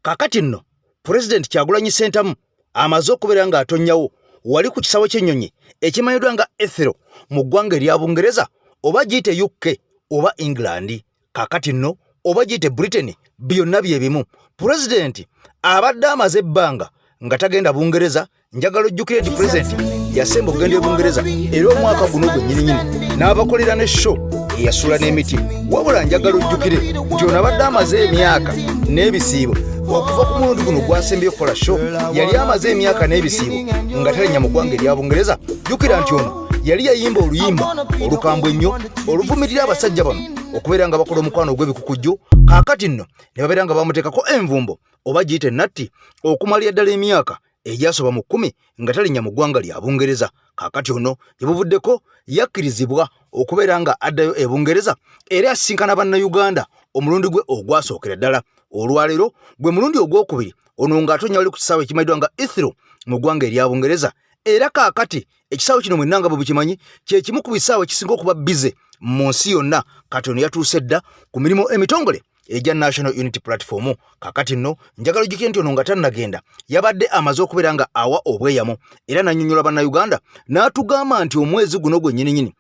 Kakati nno President Kyagulanyi Ssentamu amaze okubeera nga atonnyawo wali ku kisawo ky'ennyonyi ekimanyiddwa nga Heathrow mu ggwanga erya Bungereza oba giyite UK oba England. Kakati nno oba giyite Britain, byonna bye bimu. President abadde amaze ebbanga nga tagenda Bungereza. Njagala ojjukire nti President yasemba okugenda e Bungereza era omwaka guno gwennyininyini n'abakolera ne show eyasula n'emiti. Wabula njagala ojjukire nti ono abadde amaze emyaka n'ebisiibo okuva ku mulundi guno gwasembye okukola show. Yali amaze emyaka n'ebisiibo nga talinnya mu ggwanga erya Bungereza. Jjukira nti ono yali yayimba oluyimba olukambwe ennyo oluvumirira abasajja bano okubeera nga bakola omukwano ogw'ebikukujju. Kaakati nno ne babeera nga bamuteekako envumbo oba giyite natti okumalira ddala emyaka egyasoba mu 10 nga talinnya mu ggwanga lya Bungereza. Kaakati ono gye buvuddeko yakkirizibwa okubeera nga addayo e Bungereza era asinkana bannayuganda omulundi gwe ogwasookera ddala. Olwaleero gwe mulundi ogwokubiri ono ng'atonnya wali ku kisaawe ekimanyiddwa nga Heathrow mu ggwanga erya Bungereza. Era kaakati ekisaawe kino mwenna nga bwe bukimanyi kye kimu ku bisaawe ekisinga okuba bize mu nsi yonna. Kati ono yatuuse dda ku mirimu emitongole ejja National Unity Platform. Kaakati nno njagala ojjukire nti ono nga tannagenda yabadde amaze okubeera nga awa obweyamo era n'annyonnyola bannayuganda n'atugamba nti omwezi guno gwennyininyini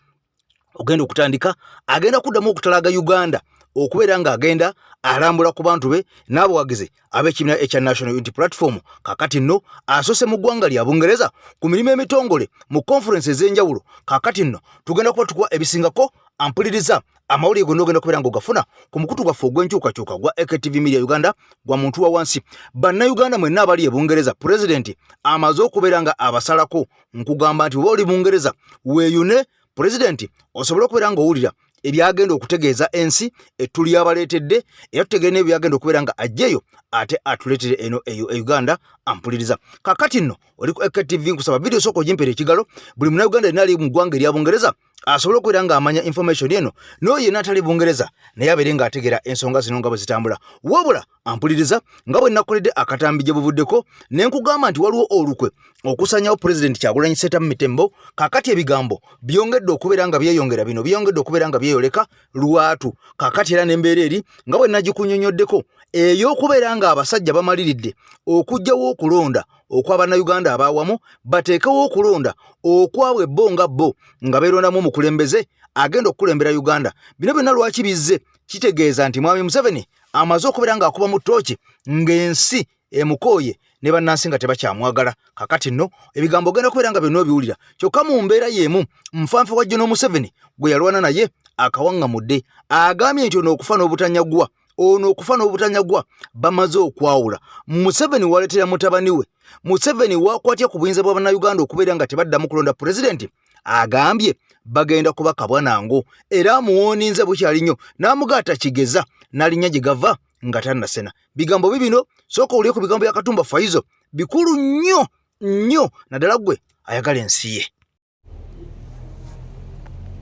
ogenda okutandika agenda kuddamu okutalaaga Uganda okubeera nga agenda alambula ku bantu be n'abawagizi ab'ekibiina ekya National Unity Platform. Kaakati nno asoose mu ggwanga lya Bungereza ku mirimu emitongole mu conference ez'enjawulo. Kaakati nno tugenda kuba tukuwa ebisingako. Ampuliriza amawulire gonna ogenda kubeera ng'ogafuna ku mukutu gwaffe ogw'enkyukakyuka gwa AKTV Media Uganda gwa muntu wa wansi. Bannayuganda mwenna abali e Bungereza, President amaze okubeera nga abasalako nkugamba nti oba oli Bungereza weeyune President osobole okubeera ng'owulira ebyagenda okutegeeza ensi ettuli abaleetedde era tutegere n'ebyagenda okubeera nga ajjeyo ate atuleetere eno eyo e Uganda. Ampuliriza kaakati nno oli ku AKTV nkusaba video sooka ogimpera ekigalo buli munnayuganda yenna ali mu ggwanga erya Bungereza asobole okubeera ng'amanya information eno n'oyo yenna atali Bungereza naye abeere ng'ategeera ensonga zino nga bwe zitambula. Wabula ampuliriza nga bwe nakoledde akatambi gye buvuddeko ne nkugamba nti waliwo olukwe okusanyawo President Kyagulanyi Ssentamu Mitembo. Kaakati ebigambo byongedde okubeera nga byeyongera, bino byongedde okubeera nga byeyoleka lwatu. Kaakati era n'embeera eri nga bwe nagikunnyonnyoddeko ey'okubeera nga abasajja bamaliridde okugjawo okulonda okw'abannayuganda abaawamu bateekewo okulonda okwabwe bo nga bo nga beerondamu omukulembeze agenda okukulembera Uganda. Bino byonna lwaki bizze kitegeeza nti Mwami Museveni amaze okubeera ng'akuba mu ttooki ng'ensi emukooye ne bannansi nga tebakyamwagala. Kaakati nno ebigambo ogenda kubeera nga byonna obiwulira kyokka mu mbeera y'emu Nfanfe wa General Museveni gwe yalwana naye akawaŋŋamudde agambye nti ono okufa n'obutanyagwa okufa n'obutanyagwa bamaze okwawula. Museveni waleetera mutabani we. Museveni wakwatya ku buyinza bwa bannayuganda okubeera nga tebaddamu kulonda President agambye bagenda kuba kabwanango era amuwooninze bukyali nnyo n'amugaata kigeza n'alinnya gye gava nga tannasena. Bigambo bibino sooka owulire ku bigambo bya Katumba Faizo bikulu nnyo nnyo naddala gwe ayagala ensi ye.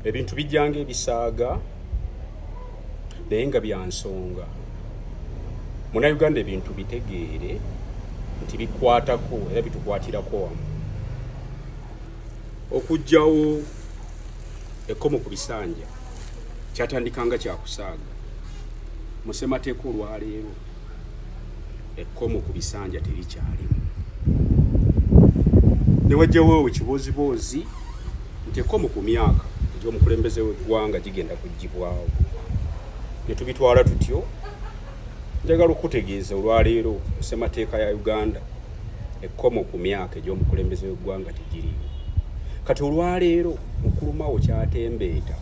Ebintu bijjanga ebisaaga naye nga bya nsonga. Munnayuganda ebintu bitegeere nti bikwatako era bitukwatirako wamu. Okugjawo ekkomo ku bisanja kyatandikanga kyakusaaga. Mu ssemateeka olwaleero ekkomo ku bisanja terikyalimu. Ne wajjawo ekiboozibozi nti ekkomo ku myaka egy'omukulembeze w'eggwanga gigenda kuggyibwawo. Ne tubitwala tutyo. Njagala okutegeeza olwaleero mu ssemateeka ya Uganda ekkomo ku myaka egy'omukulembeze w'eggwanga tegiriiwo. Kati olwaleero Mukulumawo kyatembeeta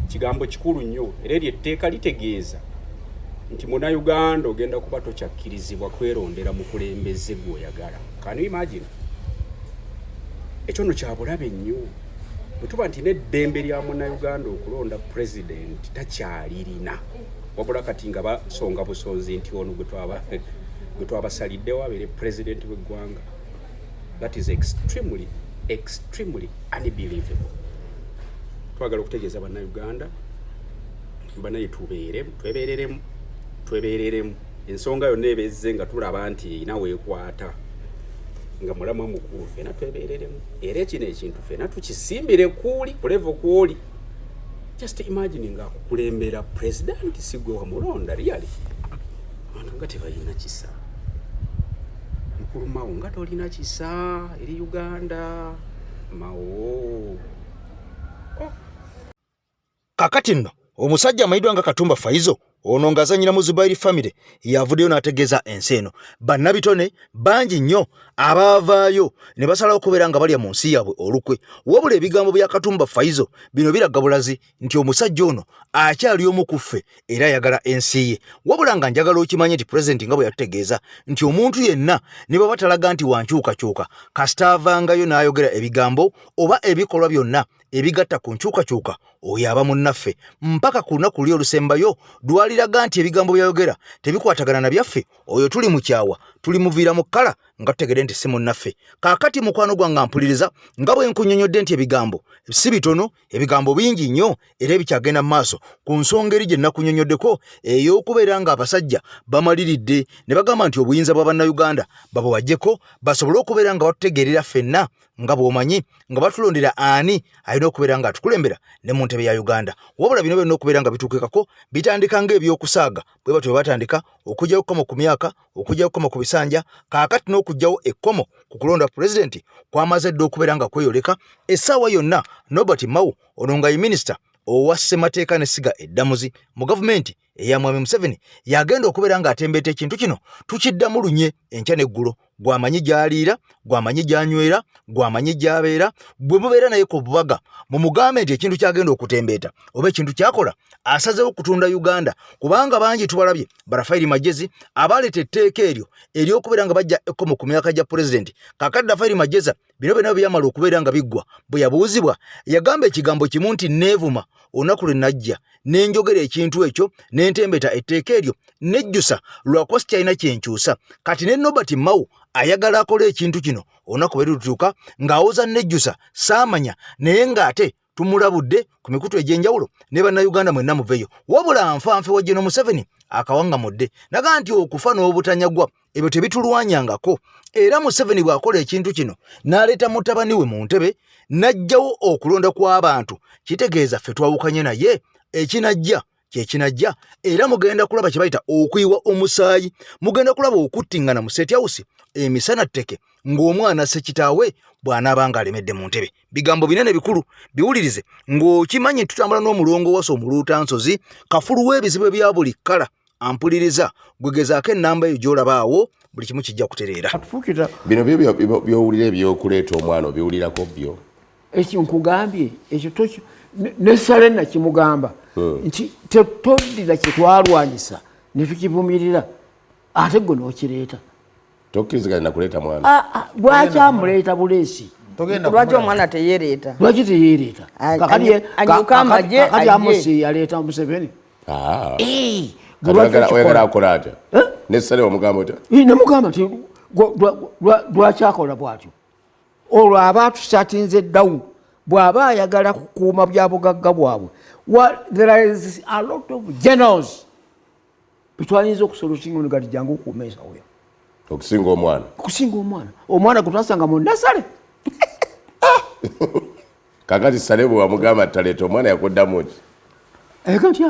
kigambo kikulu nnyo era eryo etteeka litegeeza nti Munnayuganda ogenda kuba tokyakkirizibwa kwerondera mukulembeze gw'oyagala. Can you imagine? Ekyo nno kya bulabe nnyo bwe tuba nti n'eddembe lya Munnayuganda okulonda President takyalirina wabula kati nga basonga busonzi nti ono gwe twabasaliddewo abeere president w'eggwanga. That is extremely unbelievable. Twagala okutegeeza bannayuganda banaye twebeereremu ensonga yonna ebezze nga tulaba nti erina weekwata nga mulamwa mukulu ffena twebeereremu era ekino ekintu ffena tukisimbire kuuli kulevo kuoli. Just imagine nga akukulembera president sigwe wamulonda really abantu nga tebalina kisa mukulu Mao nga tolina kisa eri Uganda Mao. Kakati nno omusajja amayidwa nga Katumba Faizo ono ngazanyira mu Zubairi family yavuddeyo n'ategeeza ensi eno bannabitone bangi nnyo abaavaayo ne basalawo okubeera nga balya mu nsi yaabwe olukwe. Wabula ebigambo bya Katumba Faizo bino biraga bulazi nti omusajja ono akyali omu ku ffe era ayagala ensi ye. Wabula nga njagala okimanye nti pulezidenti nga bwe yategeeza nti omuntu yenna ne bwe batalaga nti wankyukakyuka kasita avangayo n'ayogera ebigambo oba ebikolwa byonna ebigatta ku nkyukakyuka oyo aba munnaffe mpaka ku lunaku luli olusembayo lwaliraga nti ebigambo byayogera tebikwatagana na byaffe oyo tuli mu kyawa tulimuviira mu kkala nga tutegedde nti si munnaffe. Kaakati mukwano gwange mpuliriza nga bwe nkunnyonnyodde nti ebigambo si bitono, ebigambo bingi nnyo era ebikyagenda mu maaso ku nsonga eri gye nnakunnyonnyoddeko ey'okubeera nga abasajja bamaliridde ne bagamba nti obuyinza bwa bannayuganda babwaggyeko basobole okubeera nga batutegeerera ffenna nga bw'omanyi nga batulondera ani alina okubeera nga atukulembera ne mu ntebe ya Uganda. Wabula bino byonna okubeera nga bituukikako bitandika ng'ebyokusaaga bwe batyo batandika okugyawo ekkomo ku myaka, okugyawo ekkomo ku bisanja, kaakati n'okugyawo ekkomo ku kulonda pulezidenti kwamaze dda okubeera nga kweyoleka essaawa yonna. Norbert Mao ono nga ye minisita owa ssemateeka n'essiga eddamuzi mu gavumenti eya Mwami Museveni yagenda okubeera ng'atembeeta ekintu kino tukiddamu lunye enkya n'eggulo. Gwamanyi gy'aliira, gwamanyi gy'anywera, gwamanyi gy'abeera. Bwe mubeera naye ku bubaga mumugambe nti ekintu kyagenda okutembeeta oba ekintu kyakola asazeewo kutunda Uganda kubanga bangi tubalabye Barafayiri Magezi abaleeta etteeka eryo ery'okubeera nga bajja ekkomo ku myaka gya pulezidenti. Kaakati Barafayiri Mageza bino byonna byamala okubeera nga biggwa bwe yabuuzibwa yagamba ekigambo kimu nti neevuma olunaku lwe najja nenjogera ekintu ekyo nentembeeta etteeka eryo nejjusa lwakuba sikyalina kyenkyusa. Kati ne Norbert Mao ayagala akola ekintu kino olunaku bwe lutuuka ng'awoza nejjusa saamanya naye ng'ate tumulabudde ku mikutu egy'enjawulo ne bannayuganda mwenna muveeyo. Wabula nfanfe wa General Museveni akawangamudde naga nti okufa n'obutanyagwa ebyo tebitulwanyangako. Era Museveni bw'akola ekintu kino n'aleeta mutabani we mu ntebe n'ajjawo okulonda kw'abantu kitegeeza ffe twawukanye naye ekinajja kyekinajja. Era mugenda kulaba kye bayita okuyiwa omusaayi, mugenda kulaba okuttingana mu State House emisana tteke ng'omwana ssekitaawe bw'anaabanga alemedde mu ntebe. Bigambo binene bikulu biwulirize ng'okimanyi tutambula n'omulongo wasa omuluuta nsozi kafulu w'ebizibu ebya buli kkala. Ampuliriza gwegezaako ennamba eyo gy'olaba awo buli kimu kijja kutereera. Bino by'owulira ebyokuleeta omwana obiwulirako byo ekyo nkugambye ekyo tokyo nesale nakimugamba nti toddira kye twalwanyisa ne tukivumirira ate gwe n'okireeta tokkiriziganya na kuleeta mwana. Lwaki amuleeta buleesi? Lwaki omwana teyereeta? Lwaki teyereeta? Anyuka amagye kakati Amosi yaleeta Museveni. Oyagala akola atya? Nesale omugamba otya? Nemugamba nti lwaki akola bw'atyo? Olwo aba atusatinze ddawu bw'aba ayagala kukuuma bya bugagga bwabwe. There is a lot of generals bitwayinza okusolutinga ono gati jangu okukuuma ensawo yo okusinga omwana. Omwana gwe twasanga mu Nasale. Kakati Sale bwe wamugamba taleeta omwana yakuddamu ki? Kati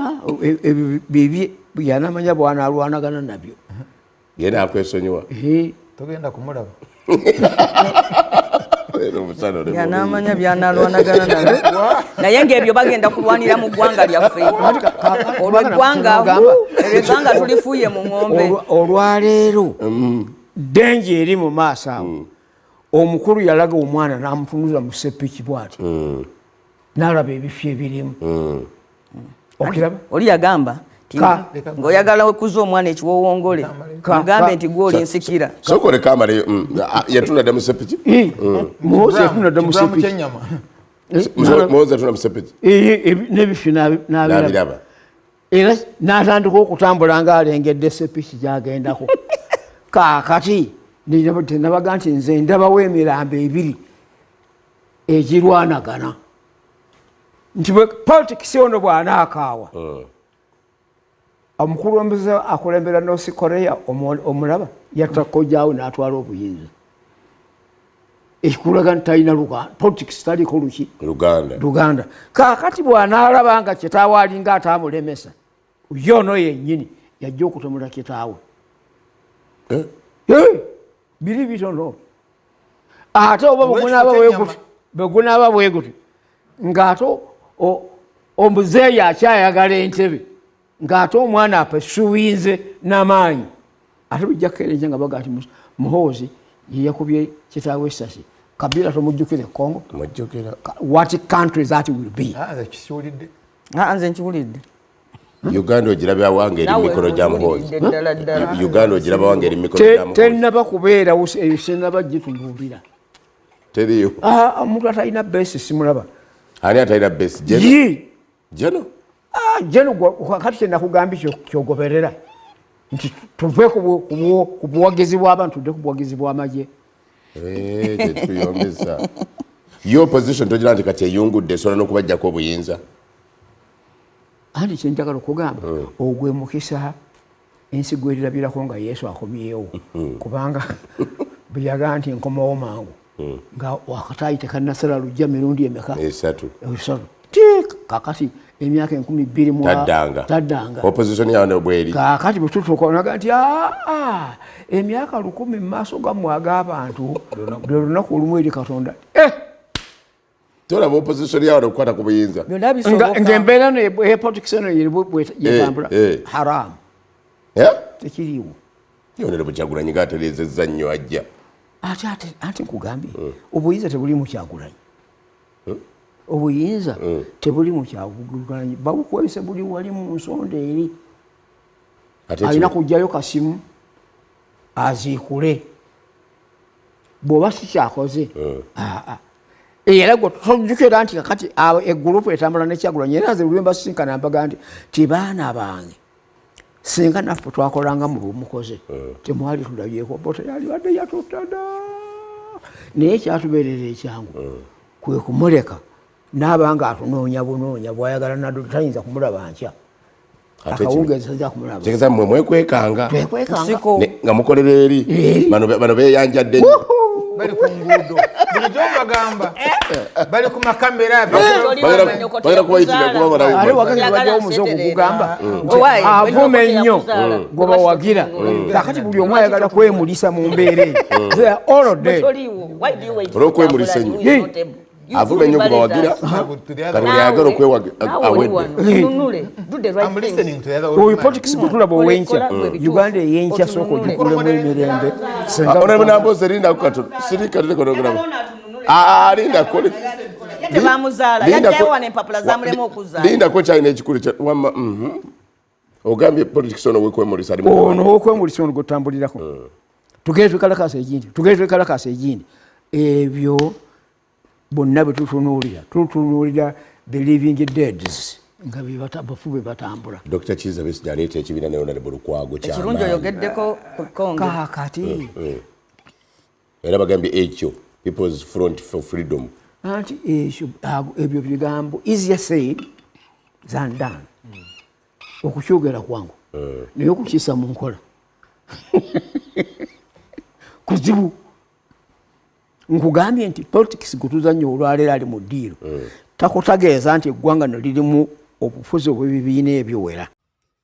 bibye yanamanya bw'anaalwanagana nabyo. Ye naakwesonyiwa. Togenda kumulaba. Yanamanya byanalwanagana nabyo naye ng'ebyo bagenda kulwanira mu ggwanga lyaffe. Eggwanga tulifuuye mu ng'ombe. Olwaleero denje eri mu maaso awo omukulu yalaga omwana n'amutunuza mu seppiki bw'ati n'alaba ebifi ebirimu. Okiraba? Oli yagamba ng'oyagala wekuza omwana ekiwowongole mugambe nti gw'oli nsikira. Sokole kamale yatunadde mu seppiki? Muhoza yatunadde mu seppiki. Muhoza yatunadde mu seppiki? N'ebifi n'abiraba. era n'atandika okutambula ng'alengedde sepiki gy'agendako. Kaakati nabaga nti nze ndabawo emirambo ebiri egirwanagana nti politikisi ono bw'anaakaawa omukulembeze akulembera North Korea omulaba yatta kojjaawe n'atwala obuyinza ekikulaga nti talina Luganda politics taliko luki Luganda kaakati bw'anaalaba nga kitaawe alinga ataamulemesa yono yennyini yajja okutemula kitaawe biri bitono ate oba bwegunaaba bwe guti ng'ate omuzeeyi akyayagala entebe ng'ate omwana apasuubinze n'amaanyi ate bijja kukeerenja nga baga ati Muhoozi ye yakubye kitaawe essasi Kabila tomujjukire Congo what country that will be nze nkiwulidde Uganda ogiraba wange eri mikono gya Muhoozi Uganda ogiraba wange eri mikono gya Muhoozi tennaba kubeera senaba gitunuulira teriyo omuntu atalina besi simulaba ani atalina besi jeno kati kyenakugambye kyogoberera nti tuve ku buwagizi bw'abantu tudde ku buwagizi bw'amagye tuyomesa yo opposition togira nti kati eyungudde esobola n'okubajjako obuyinza anti kyenjagala okugamba ogwe mukisa ensi gwerirabirako nga Yesu akomyewo kubanga byaga nti nkomawo mangu nga wakataayi tekannasala lujja mirundi emeka esatu kakati emyaka 12 taddanga opposition yawe nebweri kakati bwetutukonaga nti emyaka 10 mu maaso gammwe ag'abantu lwe lunaku olumu eri Katonda tolaba opposition yawe okukwata ku buyinza ng'embeera politics eno yetambula haramu tekiriiwo yonere Kyagulanyi gaatereezezza nnyo ajja ate nkugambye obuyinza tebuli mu Kyagulanyi obuyinza tebuli mu Kyagulanyi babukozesa buli wali mu nsonda eri alina kujjayo kasimu aziikule bw'oba sikyakoze era gwe tojjukira nti kakati egurupu etambula ne Kyagulanyi era nze lwemba sisinkana mbaga nti tibaana bange singa naffe twakolanga mu lwumukoze temwali tulabyeko bo teyali wadde yatuttada naye ekyatubeerera ekyangu kwe kumuleka n'abanga atunoonya bunoonya bw'ayagala naddo tayinza kumulaba nkya akawungeezi tajja kumulaba tegeza mmwe mwekwekanga nga mukolera eri bano beeyanjadde bali ku nguudo bulijjo bagamba bali ku makamera bagera kubayitira kuba balawo ale wagenzi bajja omuze okugamba avume nnyo gwe bawagira kakati buli omu ayagala kwemulisa mu mbeera eyo all day olw'okwemulisa ennyo avume nnyo gwe bawagira kati buli ayagala oyo politics gwe tulaba ow'enkya Uganda ey'enkya sooka ogikulemu emirembe nambozi lindako katono sirikatelekonogiramo lindako lindako kyalina ekikulu ogambye politics ono wekwemulisa ono wekwemulisa ono gwetutambulirako tugere twekalakasa egindi ebyo bonna bwe tutunuulira the living deads nga bafu be batambula Dr. Kizza Besigye aleeta ekibiina ne Honorable Lukwago ekirungi oyogeddeko ku Congo kakati era bagambye ekyo People's Front for Freedom anti ebyo bigambo easier said than done okukyogera kwangu naye okukisa mu nkola kuzibu nkugambye nti politics gutuzannya olwaleero ali mu ddiiro takutegeeza nti eggwanga no lirimu obufuzi obw'ebibiina ebiwera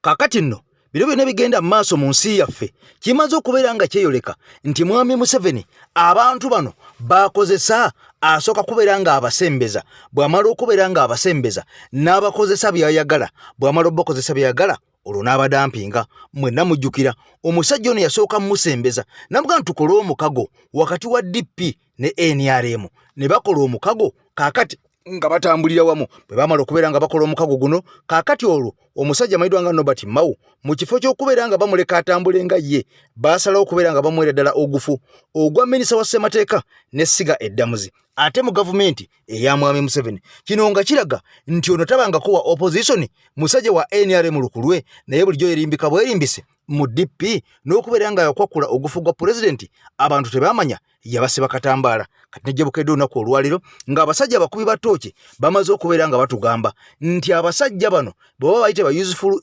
kaakati nno biro byonna bigenda mu maaso mu nsi yaffe kimaze okubeera nga kyeyoleka nti mwami Museveni abantu bano bakozesa asooka kubeera nga abasembeza bw'amala okubeera nga abasembeza n'abakozesa by'ayagala bw'amala obakozesa by'ayagala olwo n'abadampinga mwenna mujjukira omusajja ono yasooka musembeza namuga ntukole omukago wakati wa DP ne NRM ne bakola omukago kaakati nga batambulira wamu bwe bamala okubeera nga bakola omukago guno kaakati olwo omusajja mayidwa nga Nobert Mao mu kifo ky'okubeera nga bamuleka atambule nga ye basalawo okubeera nga bamuweera ddala ogufu ogwa minisita wa ssemateeka ne Siga Eddamuzi ate mu gavumenti eya mwami Museveni. Kino nga kiraga nti ono tabangako wa opposition musajja wa NRM lukulwe naye bulijjo erimbika bwerimbise mu DP n'okubeera nga yakwakula ogufu gwa president abantu tebamanya yabasiba katambaala. Kati nejje bukedde olunaku olwaliro ng'abasajja abakubi ba tooki bamaze okubeera nga batugamba nti abasajja bano bwe bayite ba useful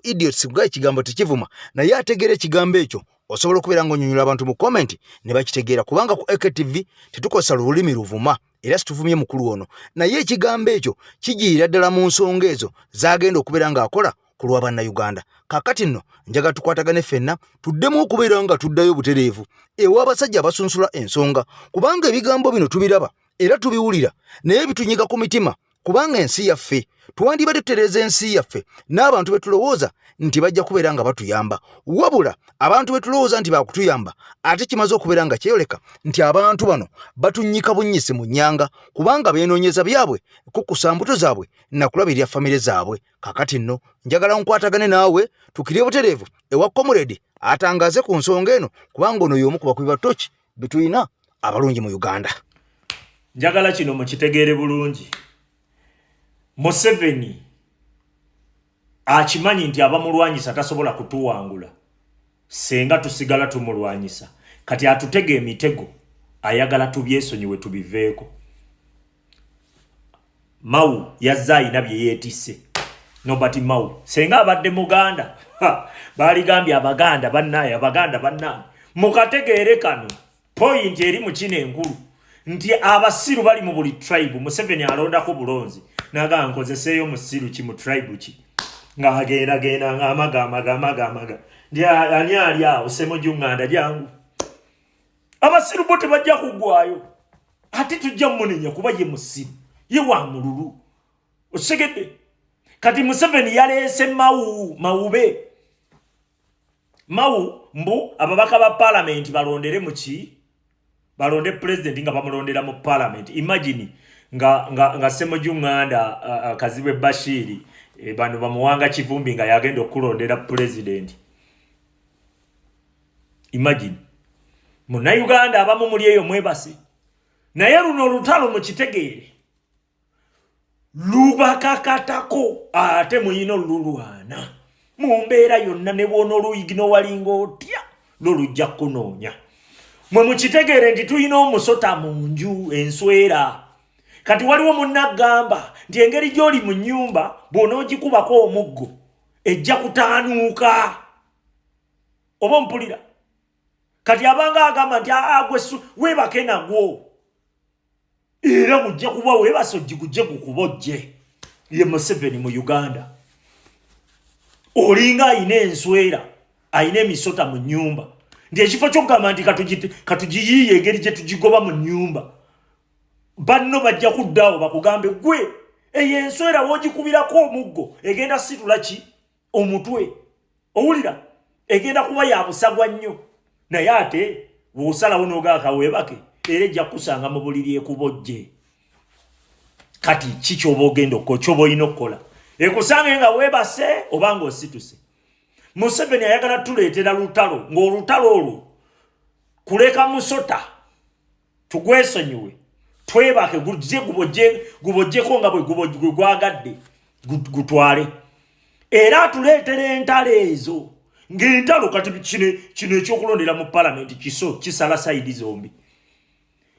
idiots bwa ekigambo tekivuma naye ategeera ekigambo ekyo osobola okubeera ng'onyonyola abantu mu comment ne bakitegeera kubanga ku AKTV tetukosa lulimi luvuma era situvumye mukulu ono naye ekigambo ekyo kijiira ddala mu nsonga ezo zagenda okubeera ng'akola ku lwa bannayuganda. Kakati nno njaga tukwatagane ffenna tuddemu okubeera nga tuddayo butereevu ewa abasajja basunsula ensonga kubanga ebigambo bino tubiraba era tubiwulira naye bitunyiga ku mitima kubanga ensi yaffe tuwandibadde tutereeza ensi yaffe n'abantu betulowooza nti bajja kubeera nga batuyamba wabula abantu betulowooza nti bakutuyamba ate kimaze okubeera nga kyeyoleka nti abantu bano batunyika bunnyise mu nnyanga kubanga beenoonyeza byabwe kukusa mbuto zaabwe nakulabirira famire zaabwe. Kakati nno njagala nkwatagane naawe tukirye butereevu ewa comrade atangaze ku nsonga eno kubanga ono y'omu ku bakubi ba tooki betulina abalungi mu Uganda. Njagala kino mukitegeere bulungi. Museveni akimanyi nti abamulwanyisa tasobola kutuwangula senga tusigala tumulwanyisa kati atutege emitego ayagala tubyesonyiwe tubiveeko. Mau yazaayi nabye yeetisse nobati Mau senga abadde Muganda baligambye Abaganda bannaye mukategeere kano point eri mu kino enkulu nti abasiru bali mu buli tribe. Museveni alondako bulonzi naga nkozeseyo musiru ki mu tribe ki nga agenda nga amaga ndi ani ali awo Ssemujju Nganda jangu abasiru bote bajja kugwayo ate tujja munenya kuba ye musiru ye wa mululu osegedde. Kati Museveni yaleese mawube mbu ababaka ba parliament balondere muki balonde president nga bamulondera mu parliament. Imagine nga Ssemujju Nganda Kazibwe Bashiri bano bamuwanga Kivumbi nga yagenda okulondera president. Imagine muna Uganda abamu muli eyo mwebase naye luno olutalo mu kitegeere lubakakatako ate muyino lulwana mu mbeera yonna ne bwona oluyigino walinga otya lolujja kunoonya. Mwe mukitegeere nti tulina omusota mu nju enswera. Kati waliwo munnagamba nti engeri gy'oli mu nnyumba bw'onoogikubako omuggo ejja kutaanuuka. Oba mpulira? Kati abanga agamba nti gwe weebake nagwo era mujja kuba weebase ogigujje gukubojje. Ye Museveni mu Uganda olinga ayina enswera ayina emisota mu nnyumba nti ekifo ky'okugamba nti katugiyiiye engeri gye tugigoba mu nnyumba banno bajja kuddawo bakugambe gwe eyo enswera woogikubirako omuggo egenda situla ki omutwe. Owulira egenda kuba ya busagwa nnyo naye ate w'osalawo n'ogaaka weebake era ejja kusanga mu buliri ekubojje. Kati ki ky'oba ogenda ky'oba olina okukola ekusange nga weebase oba ng'osituse. Museveni ayagala tuleetera lutalo ng'olutalo olwo kuleka musota tugwesonyiwe twebake gubojjeko nga bwe gwagadde gutwale era atuleetera entalo ezo ng'entalo kati kino ekyokulondera mu palamenti kisala sayidi zombi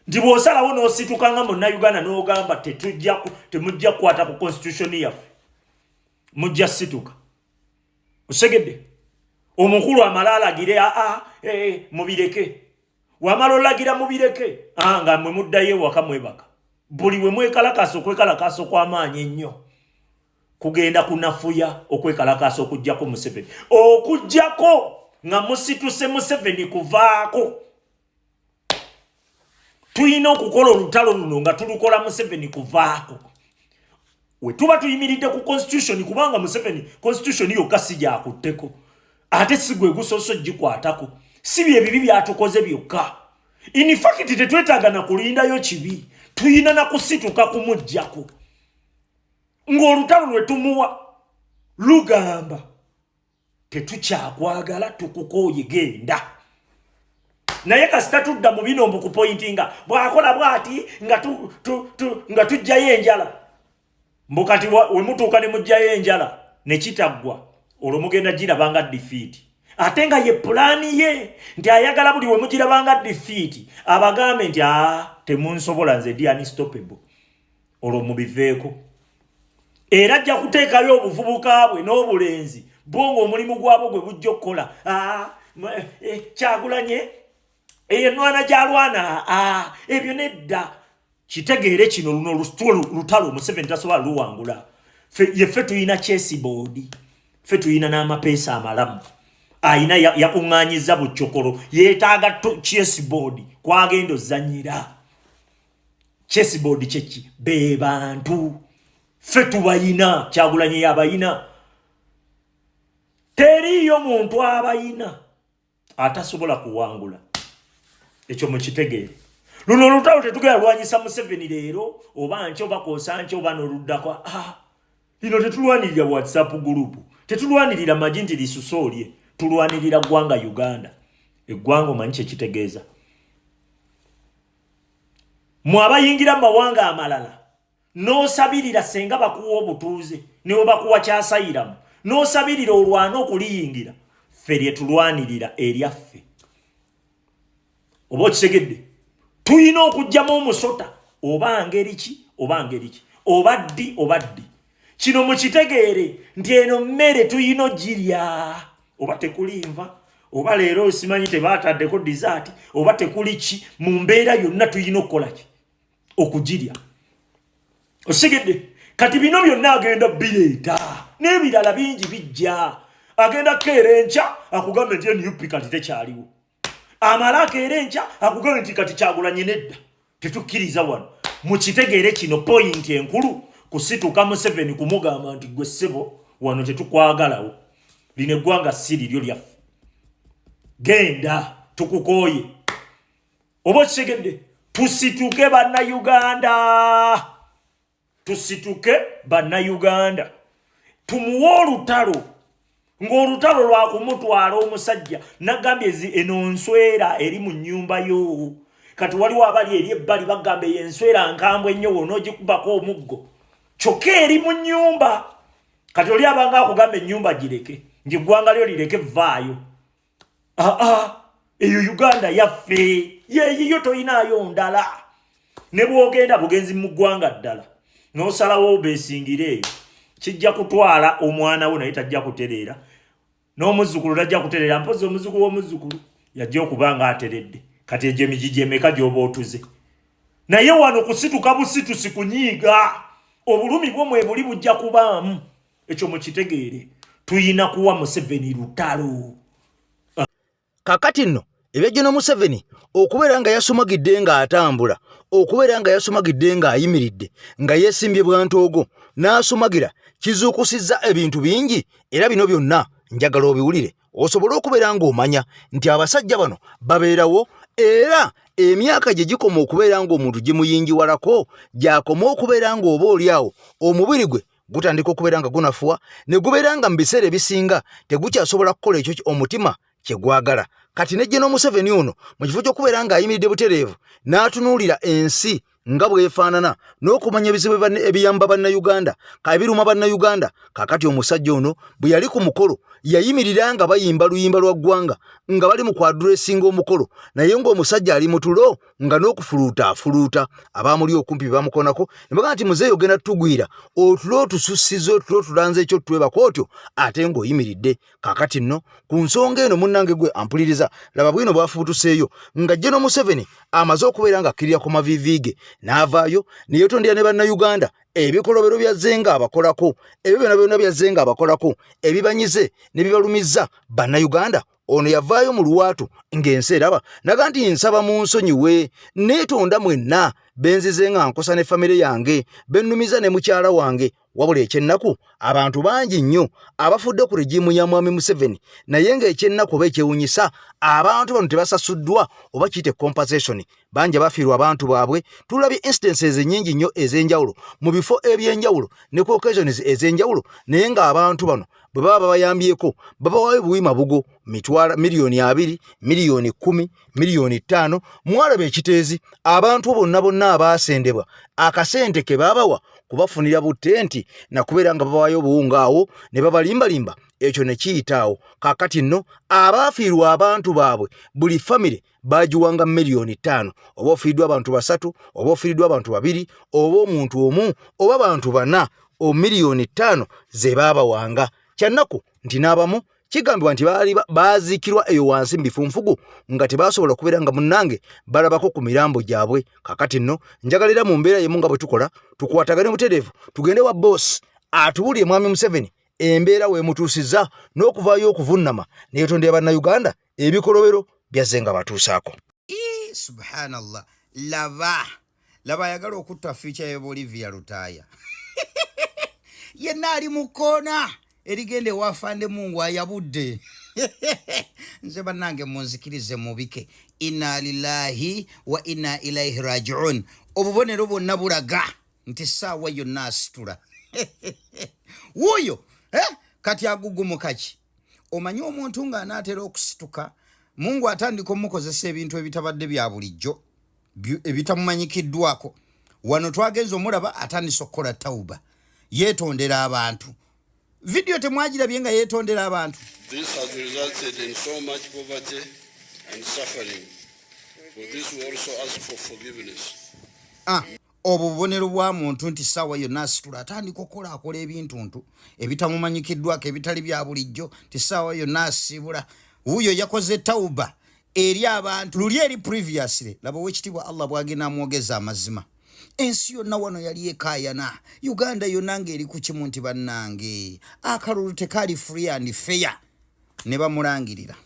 nti bw'osalawo n'osituka nga Munnayuganda n'ogamba temujja kukwata ku constitution yaffe mujja situka. Osegedde omukulu amala alagire mubireke wamala olagira mubireke nga mwe muddayo ewaka mwebaka buli we mwekalakaasa okwekalakaasa okw'amaanyi ennyo kugenda kunafuya okwekalakaasa okujjako Museveni okujjako nga musituse Museveni kuvaako. Tulina okukola olutalo luno nga tulukola Museveni kuvaako. We tuba tuyimiridde ku constitution kubanga Museveni constitution yokka si gyakutteko ate si gwe gusoose gikwatako si bye bibi byatukoze byokka. In fact tetwetaaga na kulindayo kibi tuyina na kusituka kumujjako ng'olutalo lwe tumuwa lugamba tetukyakwagala tukukooye genda. naye kasita tudda mu bino mbu kupointinga bw'akola bw'ati nga tujjayo enjala mbu kati we mutuuka ne mujjayo enjala ne kitaggwa olwo mugenda girabanga defeat ate nga ye pulaani ye nti ayagala buli we mugirabanga defeat abagambe nti temunsobola nze ndi unstoppable olwo mubiveeko era ajja kuteekayo obuvubuka bwe n'obulenzi bongo omulimu gwabo gwe bujja okukola Kyagulanyi enwana gyalwana ebyo nedda kitegeere kino luno lutalo Museveni tasobola luwangula yeffe tuyina chessboard ffe tuyina n'amapeesa amalamu ayina yakuŋŋaanyiza buccokolo yeetaaga chessboard kwagenda ozanyira chessboard kyeki be bantu ffe tubayina Kyagulanyi yabayina teriyo muntu abayina atasobola kuwangula ekyo mukitegeere luno olutalo tetugenda lwanyisa Museveni leero oba nkyo oba koosanki oba n'oluddako lino tetulwanirira WhatsApp group tetulwanirira magi nti lisusoolye tulwanirira ggwanga Uganda eggwanga omanyi kyekitegeeza mu abayingira mu mawanga amalala n'osabirira senga bakuwa obutuuze ne bwe bakuwa kyasayiramu n'osabirira olwana okuliyingira ffe lye tulwanirira eryaffe oba okitegedde tuyina okugyamu omusota oba ngeri ki oba ddi kino mukitegeere nti eno mmere tuyina ogirya oba tekulinva oba leero osimanyi tebaataddeko dessert oba tekuli ki mu mbeera yonna tuyina okukola ki okugirya osigedde kati bino byonna agenda bireeta n'ebirala bingi bijja agenda keera enkya akugambe nti NUP kati tekyaliwo amala akeera enkya akugambe nti kati Kyagulanyi nedda tetukkiriza wano mukitegeere kino point enkulu kusituka Museveni kumugamba nti gwe ssebo wano tetukwagalawo lino eggwanga si liryo lyaffe genda tukukooye oba kitegedde tusituke bannayuganda tumuwe olutalo ng'olutalo lwakumutwala omusajja nagambye eno nswera eri mu nnyumba yo kati waliwo abali eri ebbali bagambe yenswera nkambwe ennyo wonoogikubako omuggo kyokka eri mu nnyumba kati oli abanga akugamba ennyumba gireke njeggwanga lyo lireke vaayo eyo Uganda yaffe yeeyiyo toyinaayo ndala ne bwogenda bugenzi mu ggwanga ddala n'osalawo obeesingire eyo kijja kutwala omwana we naye tajja kutereera n'omuzzukulu tajja kutereera mpozi omuzzukulu w'omuzzukulu yajja okuba nga ateredde kati egyo emigigi emeka gy'oba otuze naye wano kusituka busitusi kunyiiga obulumi bwo mwe buli bujja kubaamu ekyo mukitegeere tuyina kuwa Museveni lutalo kakati nno ebyajja Museveni okubeera nga yasumagidde ng'atambula okubeera nga yasumagidde ng'ayimiridde nga yeesimbye bwantoogo n'asumagira kizuukusizza ebintu bingi era bino byonna njagala obiwulire osobole okubeera ng'omanya nti abasajja bano babeerawo era emyaka gye gikoma okubeera ng'omuntu gimuyingiwalako gyakoma okubeera ng'oba oliawo omubiri gwe gutandika okubeera nga gunafuwa ne gubeera nga mu biseera ebisinga tegukyasobola kukola ekyo omutima kye gwagala kati nejje Museveni ono mu kifo ky'okubeera ng'ayimiridde butereevu n'atunuulira ensi nga bwefaanana n'okumanya ebizibu ebiyamba bannayuganda kabiruma bannayuganda kakati omusajja ono bwe yali ku mukolo yayimirira nga bayimba luyimba lwa ggwanga nga bali mu kwadresinga omukolo naye ng'omusajja ali mu tulo nga n'okufuluuta abaamuli okumpi bamukonako ne bagamba nti muzeeyi ogenda tugwira otulo otusussiza otulo tulanze ekyo twebako otyo ate ng'oyimiridde kakati nno ku nsonga eno munnange gwe ampuliriza laba bwino bwafuutuseeyo nga jje Museveni amaze okubeera nga akkirira ku maviivi ge n'avaayo ne yeetondera ne bannayuganda ebikolobero bya Zenga abakolako ebyo byonna bya Zenga abakolako ebibanyize ne bibalumizza bannayuganda ono yavaayo mu luwaatu ng'ensi eraba naga nti nsaba mu nsonyiwe neetonda mwenna benzize nga nkosa ne famire yange bennumiza ne mukyala wange wabula ekyennaku abantu bangi nnyo abafudde ku regimu ya Mwami Museveni naye ng'ekyennaku oba ekyewunyisa abantu bano tebasasuddwa oba kiyite compensation bangi bafiirwa abantu baabwe tulabye instances ennyingi nnyo ez'enjawulo mu bifo eby'enjawulo ne ku occasions ez'enjawulo naye ng'abantu bano bwe baba bayambyeko babawayo buwima bugo mitwala miliyoni 2 miliyoni 10 miliyoni 5 mwalabe ekiteezi abantu bonna abaasendebwa akasente ke babawa kubafunira butenti na kubeera nga babawayo buwunga awo ne babalimbalimba ekyo ne kiyitaawo kakati nno abaafiirwa abantu baabwe buli famire bagiwanga miliyoni 5 oba ofiiriddwa abantu 3 oba ofiiriddwa abantu 2 oba omuntu omu oba abantu 4 o miliyoni 5 ze baabawanga kyannaku nti n'abamu kigambibwa nti baali baazikirwa eyo wansi mbifunfugu nga tebasobola kubeera nga munnange balabako ku mirambo gyabwe kakati nno njagalira mu mbeera yemu nga bwe tukola tukwatagane butereevu tugende wa boss atubulye mwami Museveni embeera weemutuusizza n'okuvaayo okuvunnama neyetonde bannayuganda ebikolobero byazenga batuusaako. Subhanallah laba ayagala okutta fiica ye Bolivia Lutaaya yenna ali mu kkoona erigende wafande Mungu ayabudde nze bannange munzikirize mubike inna lillahi wa inna ilaihi raji'un obubonero bwonna bulaga nti ssaawa yonna asitula wuuyo kati agugumukaki omanyi omuntu ng'anaatera okusituka Mungu atandika omukozesa ebintu ebitabadde bya bulijjo ebitamumanyikiddwako wano twagenza omulaba atandisa okukola tauba yeetondera abantu video temwagirabye nga yeetondera abantu. This has resulted in so much poverty and suffering. For this we also ask for forgiveness. Obubonero bwa muntu nti sawa yonna asitula atandika akola ebintu ebitamumanyikiddwako ebitali bya bulijjo nti sawa yonna asibula huyo yakoze tauba eri abantu luli eri previously laba wekitibwa Allah bwagenda amwogeza amazima ensi yonna wano yali ekayana Uganda yonna ngeri ku kimu nti bannange akalulu tekali free and fair ne bamulangirira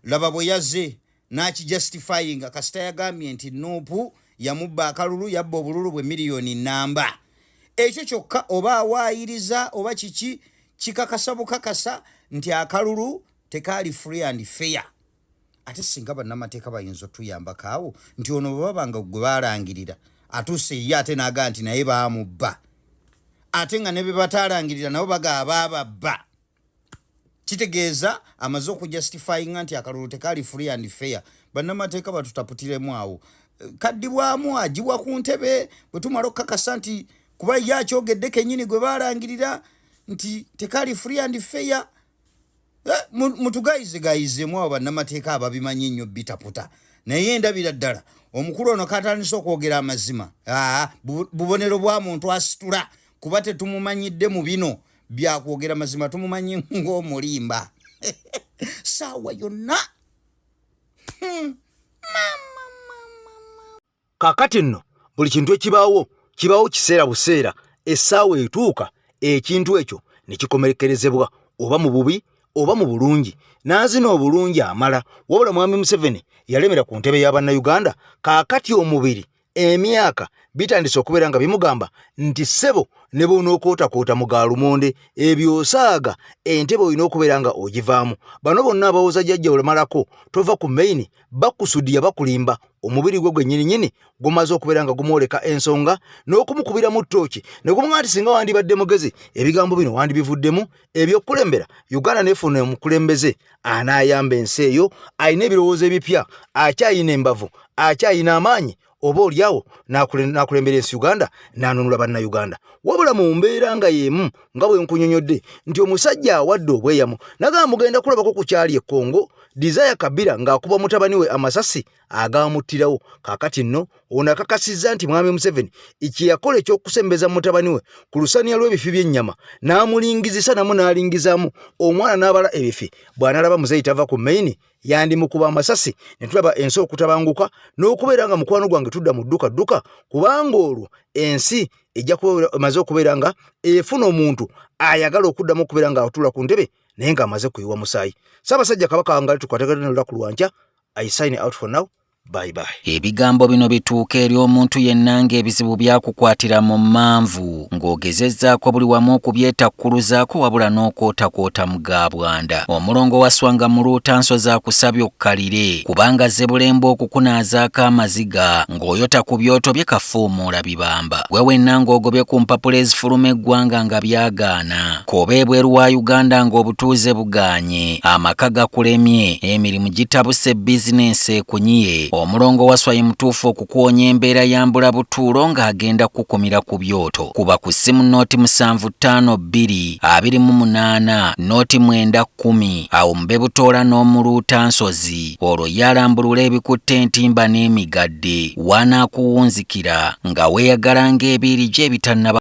laba bwe yazze nachi justifying kasita yagambye nti Nuupu yamubba akalulu yabba obululu bwe miliyoni namba ekyo kyokka oba awaayiriza oba kiki kikakasa bukakasa nti akalulu tekali free and fair ate singa bannamateeka bayinza tuyambako awo nti ono babanga gwe balangirira atuuse ye ate naga nti naye baamubba ate nga ne be batalangirira nabo bagaba babba kitegeeza amaze okujustifying nti akalulu tekali free and fair bannamateeka batutaputiremu awo kaddibwamu agibwa ku ntebe bwe tumala okukakasa nti kuba ye akyogedde kennyini gwe balangirira nti tekali free and fair mutugayizegayizeemu abo bannamateeka ababimanyi nnyo bitaputa naye ndabira ddala omukulu ono katandisa okwogera amazima bubonero bwa muntu asitula kuba tetumumanyidde mu bino byakwogera mazima tumumanyi ng'omulimba saawa yonna kakati nno buli kintu ekibaawo kiseera buseera essaawa etuuka ekintu ekyo ne kikomerekerezebwa oba mu bubi oba mu bulungi n'azina obulungi amala wabula mwami Museveni yalemera ku ntebe y'abannayuganda kaakati omubiri emyaka bitandise okubeera nga bimugamba nti ssebo ne boonookoota mu gaalumonde ebyosaaga entebe olina okubeera nga ogivaamu bano bonna abawoza jjajja olamalako tova ku maini bakusudiya bakulimba omubiri gwe gwennyininyini gumaze okubeera nga gumwoleka ensonga n'okumukubira mu ttooki ne gumuga nti singa wandibadde mugezi ebigambo bino wandibivuddemu ebyokulembera Uganda nefuna omukulembeze anaayamba ensi eyo alina ebirowoozo ebipya akyayina embavu akyayina amaanyi oba oliawo nakulembera ensi Uganda nanunula bannayuganda wabula mu mbeera nga yemu nga bwe nkunyonyodde nti omusajja awadde obweyamu nagamba mugenda kulabako ku kyali e Congo Desire Kabila ng'akuba mutabani we amasasi agamuttirawo kakati nno ono akakasizza nti mwami Museveni ekiyakola ekyokusembeza mutabani we ku lusaniya lw'ebifi by'ennyama n'amulingizisa namu n'alingizaamu omwana n'abala ebifi bw'anaalaba muzeeyi tava ku maini yandimukuba amasasi ne tulaba ensi okutabanguka n'okubeera nga mukwano gwange tudda mu dduka kubanga olwo ensi ejja maze okubeera nga efuna omuntu ayagala okuddamu okubeera nga atula ku ntebe naye ng'amaze kuyiwa musaayi. Ssaabasajja Kabaka wangali tukwatagana n'olunaku lwankya. I sign out for now. bye. Ebigambo bino bituuka eri omuntu yenna ng'ebizibu byakukwatira mu manvu ng'ogezezzaako buli wamu okubyetakkuluzaako wabula n'okootakoota mu gaabwanda. Omulongo wa Swanga mu Luutansozi akusabye okkalire kubanga Zzebulembe okukunaazaako amaziga ng'oyota ku byoto bye kafuumuula bibamba. Gwe wenna ng'ogobye ku mpapula ezifuluma eggwanga nga byagaana. Koba ebweru wa Uganda ng'obutuuze bugaanye, amaka gakulemye, emirimu gitabuse, bizinensi ekunyiye. Omulongo wa Swai mutuufu okukuwonya embeera ya mbulabutuulo ng'agenda kukumira ku byoto. Kuba ku ssimu nooti 752228 nooti 910 awo mube Butoola n'omu Luutansozi. Olwo yalambulula ebikutte entimba n'emigadde wanaakuwunzikira nga weeyagala ng'ebiiri gye bitannaba